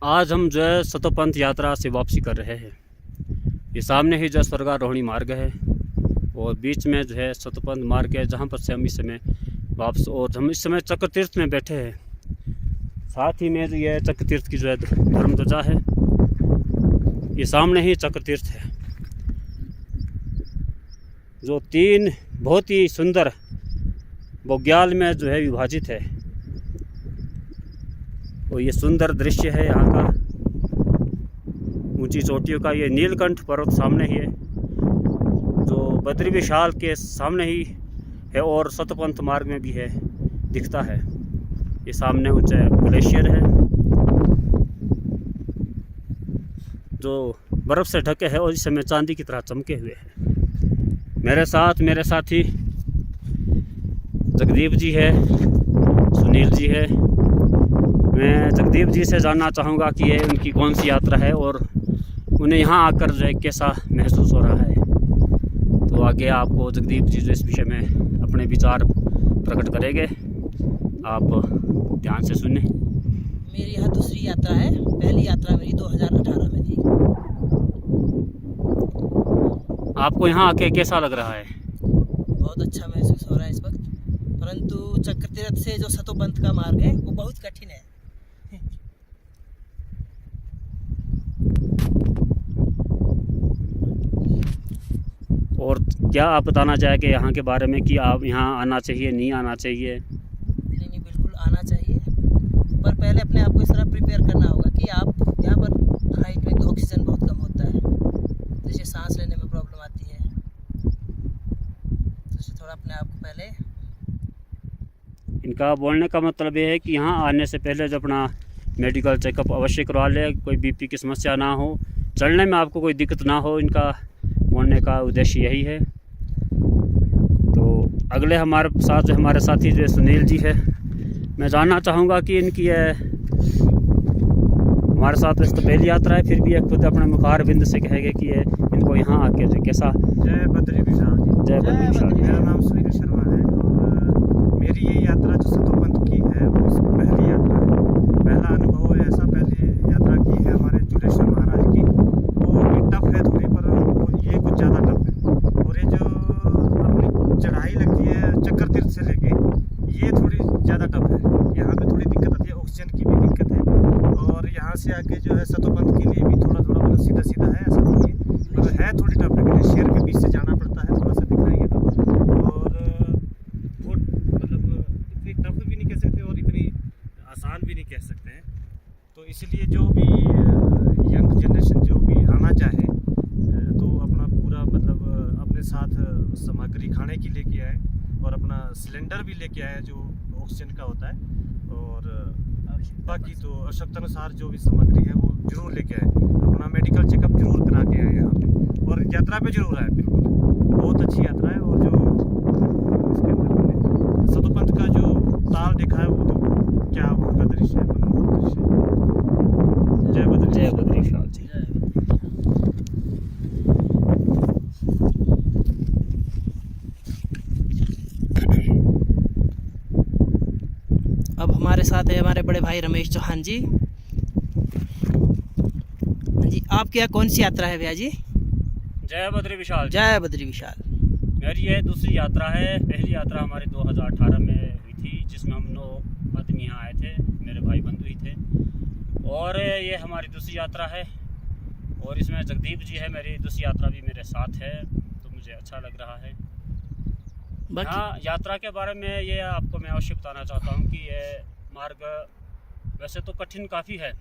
आज हम जो है सतोपंथ यात्रा से वापसी कर रहे हैं। ये सामने ही जो स्वर्गारोहणी मार्ग है और बीच में जो है सतोपंथ मार्ग है, जहाँ पर से हम इस समय वापस और हम इस समय चक्र तीर्थ में बैठे हैं। साथ ही में जो ये चक्र तीर्थ की जो है धर्म ध्वजा है, ये सामने ही चक्र तीर्थ है जो 3 बहुत ही सुंदर बुग्याल में जो है विभाजित है। और ये सुंदर दृश्य है यहाँ का, ऊंची चोटियों का। ये नीलकंठ पर्वत सामने ही है जो बद्री विशाल के सामने ही है और सतपंथ मार्ग में भी है, दिखता है। ये सामने ऊंचा ग्लेशियर है जो बर्फ़ से ढके है और इस समय चांदी की तरह चमके हुए हैं। मेरे साथ मेरे साथी जगदीप जी है, सुनील जी है। मैं जगदीप जी से जानना चाहूँगा कि ये उनकी कौन सी यात्रा है और उन्हें यहाँ आकर जो है कैसा महसूस हो रहा है। तो आगे आपको जगदीप जी जो इस विषय में अपने विचार प्रकट करेंगे, आप ध्यान से सुने। मेरी यह दूसरी यात्रा है। पहली यात्रा मेरी 2018 में थी। आपको यहाँ आके कैसा लग रहा है? बहुत अच्छा महसूस हो रहा है इस वक्त, परंतु चक्र तीर्थ से जो सतोपंथ का मार्ग है वो बहुत कठिन है। और क्या आप बताना चाहेंगे यहाँ के बारे में कि आप यहाँ आना चाहिए, नहीं आना चाहिए? नहीं, बिल्कुल आना चाहिए, पर पहले अपने आप को इस तरह प्रिपेयर करना होगा कि आप यहाँ पर हाइट में ऑक्सीजन बहुत कम होता है, जैसे सांस लेने में प्रॉब्लम आती है। तो थोड़ा अपने आप को पहले, इनका बोलने का मतलब ये है कि यहाँ आने से पहले जो अपना मेडिकल चेकअप अवश्य करवा ले, कोई बीपी की समस्या ना हो, चलने में आपको कोई दिक्कत ना हो। इनका बोलने का उद्देश्य यही है। तो अगले हमारे साथ जो हमारे साथी जो सुनील जी है, मैं जानना चाहूँगा कि इनकी हमारे साथ वैसे तो पहली यात्रा है, फिर भी खुद अपने मुखार बिंद से कहेंगे कि ये इनको यहाँ आके जो कैसा। जय बद्री विशाल जी। जय बद्री विशाल। मेरा नाम सुनील शर्मा है और मेरी ये यात्रा जो सतोपंथ की है वो पहली यात्रा है। पहला अनुभव है ऐसा, पहली यात्रा की है हमारे जुलेश्वर महाराज की। वो भी टफ है थोड़ी, पर ये कुछ ज़्यादा टफ है। और ये जो अपनी चढ़ाई लगती है चक्र तीर्थ से लेके, ये थोड़ी ज़्यादा टफ है। यहाँ पे थोड़ी दिक्कत आती है, ऑक्सीजन की भी दिक्कत है। और यहाँ से आके जो है सतोपंथ के लिए भी थोड़ा थोड़ा मतलब सीधा सीधा है, ऐसा नहीं है, मतलब है थोड़ी टफ है। ग्लेशियर के बीच से जाना पड़ता है, थोड़ा सा दिखाएंगे तो। और वो मतलब इतनी टफ भी नहीं कह सकते और इतनी आसान भी नहीं कह सकते हैं। तो इसलिए जो भी यंग जनरेशन जो भी आना चाहे तो अपना पूरा मतलब अपने साथ सामग्री खाने की लेके आए और अपना सिलेंडर भी लेके आए जो ऑक्सीजन का होता है। और बाकी तो आवश्यकतानुसार जो भी सामग्री है वो जरूर लेके आए। अपना मेडिकल चेकअप जरूर करा के आए यहाँ पे, और यात्रा पे जरूर आए। बिल्कुल बहुत अच्छी यात्रा है। और जो इसके अंदर हमने सतोपंथ का जो ताल देखा है वो तो क्या वो का दृश्य है, मनोहर दृश्य है। जय बद्री, जय बद्री विशाल जी। अब हमारे साथ है हमारे बड़े भाई रमेश चौहान जी। जी, आपकी यहाँ कौन सी यात्रा है भैया जी? जय बद्री विशाल। जय बद्री विशाल। मेरी ये दूसरी यात्रा है। पहली यात्रा हमारी 2018 में हुई थी, जिसमें हम 9 आदमी यहाँ आए थे, मेरे भाई बंधु ही थे। और ये हमारी दूसरी यात्रा है और इसमें जगदीप जी है, मेरी दूसरी यात्रा भी मेरे साथ है, तो मुझे अच्छा लग रहा है। हाँ, यात्रा के बारे में ये आपको मैं अवश्य बताना चाहता हूँ कि ये मार्ग वैसे तो कठिन काफ़ी है,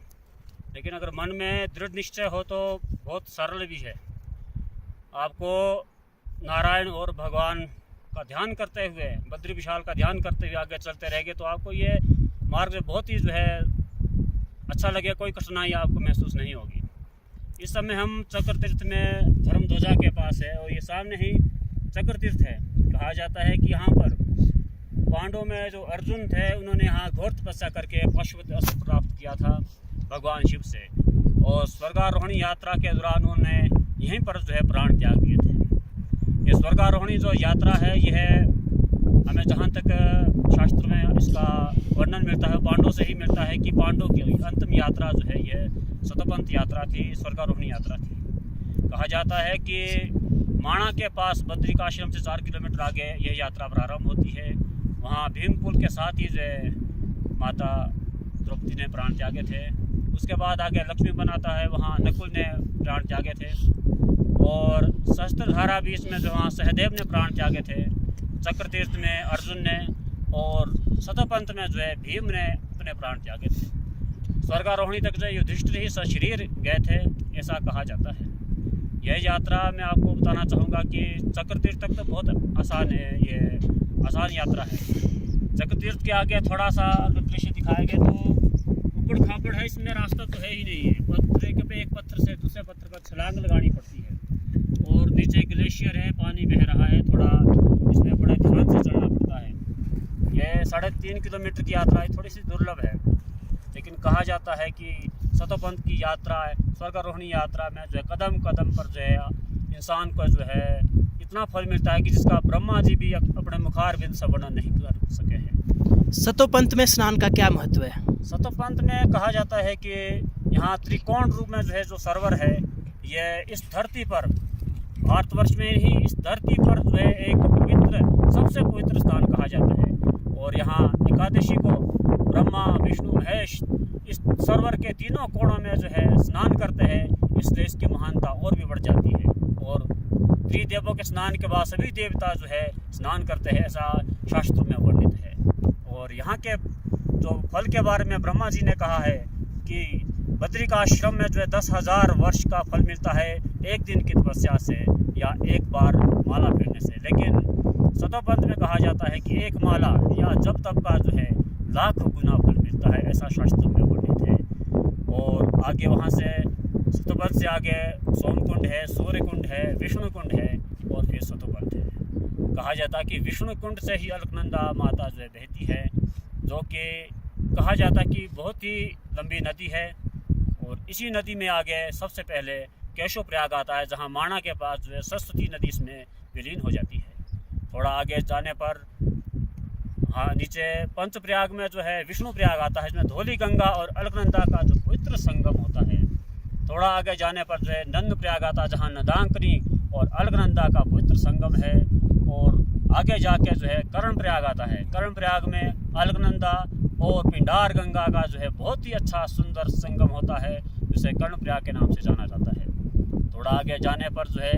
लेकिन अगर मन में दृढ़ निश्चय हो तो बहुत सरल भी है। आपको नारायण और भगवान का ध्यान करते हुए, बद्री विशाल का ध्यान करते हुए आगे चलते रहेंगे तो आपको ये मार्ग बहुत ही जो है अच्छा लगे, कोई कठिनाई आपको महसूस नहीं होगी। इस समय हम चक्र तीर्थ में धर्म ध्वजा के पास है और ये सामने ही चक्र तीर्थ है। कहा जाता है कि यहाँ पर पांडवों में जो अर्जुन थे, उन्होंने यहाँ घोर तपस्या करके पाशुपत अस्त्र प्राप्त किया था भगवान शिव से, और स्वर्गारोहणी यात्रा के दौरान उन्होंने यहीं पर जो है प्राण त्याग दिए थे। ये स्वर्गारोहणी जो यात्रा है, यह हमें जहाँ तक शास्त्र में इसका वर्णन मिलता है, पांडवों से ही मिलता है कि पांडवों की अंतिम यात्रा जो है है सतोपंथ यात्रा थी, स्वर्गारोहणी यात्रा थी। कहा जाता है कि माणा के पास बद्रिकाश्रम से 4 किलोमीटर आगे यह यात्रा प्रारंभ होती है। वहाँ भीमकुल के साथ ही जो माता द्रौपदी ने प्राण त्यागे थे। उसके बाद आगे लक्ष्मी बनाता है, वहाँ नकुल ने प्राण त्यागे थे। और सहस्त्रधारा बीच में जो वहाँ सहदेव ने प्राण त्यागे थे, चक्र तीर्थ में अर्जुन ने, और सतोपंथ में जो है भीम ने अपने प्राण त्यागे थे। स्वर्गारोहणी तक जो युधिष्ठिर ही सशरीर गए थे, ऐसा कहा जाता है। यह यात्रा मैं आपको बताना चाहूँगा कि चक्र तीर्थ तक तो बहुत आसान है, ये आसान यात्रा है। चक्र तीर्थ के आगे थोड़ा सा अगर दृश्य दिखाएंगे तो ऊपर खापड़ है, इसमें रास्ता तो है ही नहीं है। पत्थर पे एक पत्थर से दूसरे पत्थर पर छलांग लगानी पड़ती है, और नीचे ग्लेशियर है, पानी बह रहा है, थोड़ा इसमें बड़े ध्यान से चलना पड़ता है। यह 3.5 किलोमीटर की यात्रा थोड़ी सी दुर्लभ है, लेकिन कहा जाता है कि सतोपंथ की यात्रा स्वर्गारोहणी यात्रा में जो है कदम कदम पर जो है इंसान को जो है इतना फल मिलता है कि जिसका ब्रह्मा जी भी अपने मुखारबिंद से वर्णन नहीं कर सके हैं। सतोपंथ में स्नान का क्या महत्व है? सतोपंथ में कहा जाता है कि यहाँ त्रिकोण रूप में जो है जो सरोवर है, ये इस धरती पर, भारतवर्ष में ही इस धरती पर जो है एक पवित्र, सबसे पवित्र स्थान कहा जाता है। और यहाँ एकादशी को ब्रह्मा विष्णु महेश इस सरोवर के तीनों कोणों में जो है स्नान करते हैं, इसलिए इसकी महानता और भी बढ़ जाती है। और त्रिदेवों के स्नान के बाद सभी देवता जो है स्नान करते हैं, ऐसा शास्त्रों में वर्णित है। और यहाँ के जो फल के बारे में ब्रह्मा जी ने कहा है कि बद्रिकाश्रम में जो है 10,000 वर्ष का फल मिलता है एक दिन की तपस्या से या एक बार माला फेरने से। लेकिन सतोपंथ में कहा जाता है कि एक माला या जब तप का जो है लाखों गुना फल मिलता है, ऐसा शास्त्रों में वर्णित है। और आगे वहाँ से सतोपंथ से आगे सोमकुंड है, सूर्यकुंड है, विष्णुकुंड है, और फिर सतोपंथ है। कहा जाता है कि विष्णुकुंड से ही अलकनंदा माता जो है बहती है, जो कि कहा जाता है कि बहुत ही लंबी नदी है। और इसी नदी में आगे सबसे पहले केशव प्रयाग आता है, जहाँ माणा के पास जो है सरस्वती नदी इसमें विलीन हो जाती है। थोड़ा आगे जाने पर नीचे पंच प्रयाग में जो है विष्णु प्रयाग आता है, इसमें धौली गंगा और अलकनंदा का जो पवित्र संगम होता है। थोड़ा आगे जाने पर जो है नंद प्रयाग आता है, जहाँ नदांकनी और अलकनंदा का पवित्र संगम है। और आगे जाके जो है कर्ण प्रयाग आता है। कर्ण प्रयाग में अलकनंदा और पिंडार गंगा का जो है बहुत ही अच्छा सुंदर संगम होता है, जिसे कर्ण प्रयाग के नाम से जाना जाता है। थोड़ा आगे जाने पर जो है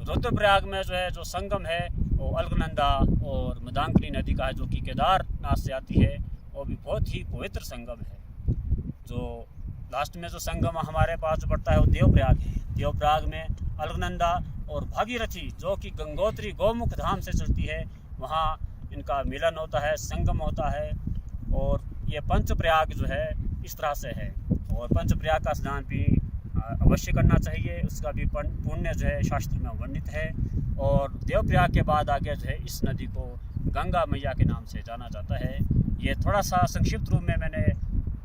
रुद्रप्रयाग में जो है जो संगम है वो अलकनंदा और मदांकनी नदी का है, जो कि केदारनाथ से आती है, वो भी बहुत ही पवित्र संगम है। जो लास्ट में जो संगम हमारे पास जो पड़ता है वो देवप्रयाग है। देवप्रयाग में अलकनंदा और भागीरथी, जो कि गंगोत्री गौमुख धाम से चलती है, वहाँ इनका मिलन होता है, संगम होता है। और ये पंचप्रयाग जो है इस तरह से है। और पंचप्रयाग का स्नान भी अवश्य करना चाहिए, उसका भी पुण्य जो है शास्त्र में वर्णित है। और देवप्रयाग के बाद आगे जो है इस नदी को गंगा मैया के नाम से जाना जाता है। ये थोड़ा सा संक्षिप्त रूप में मैंने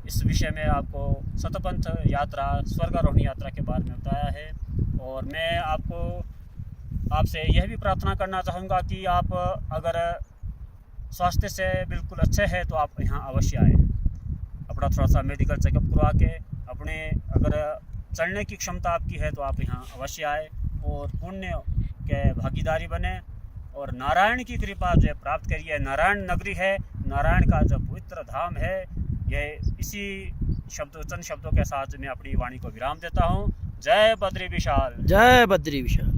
इस विषय में आपको सतोपंथ यात्रा, स्वर्गारोहणी यात्रा के बारे में बताया है। और मैं आपसे यह भी प्रार्थना करना चाहूँगा कि आप अगर स्वास्थ्य से बिल्कुल अच्छे हैं तो आप यहाँ अवश्य आए, अपना थोड़ा सा मेडिकल चेकअप करवा के, अपने अगर चलने की क्षमता आपकी है तो आप यहाँ अवश्य आए और पुण्य के भागीदारी बने और नारायण की कृपा जो है प्राप्त करिए। नारायण नगरी है, नारायण का जो पवित्र धाम है। यह इसी चंद शब्दों के साथ मैं अपनी वाणी को विराम देता हूँ। जय बद्री विशाल। जय बद्री विशाल।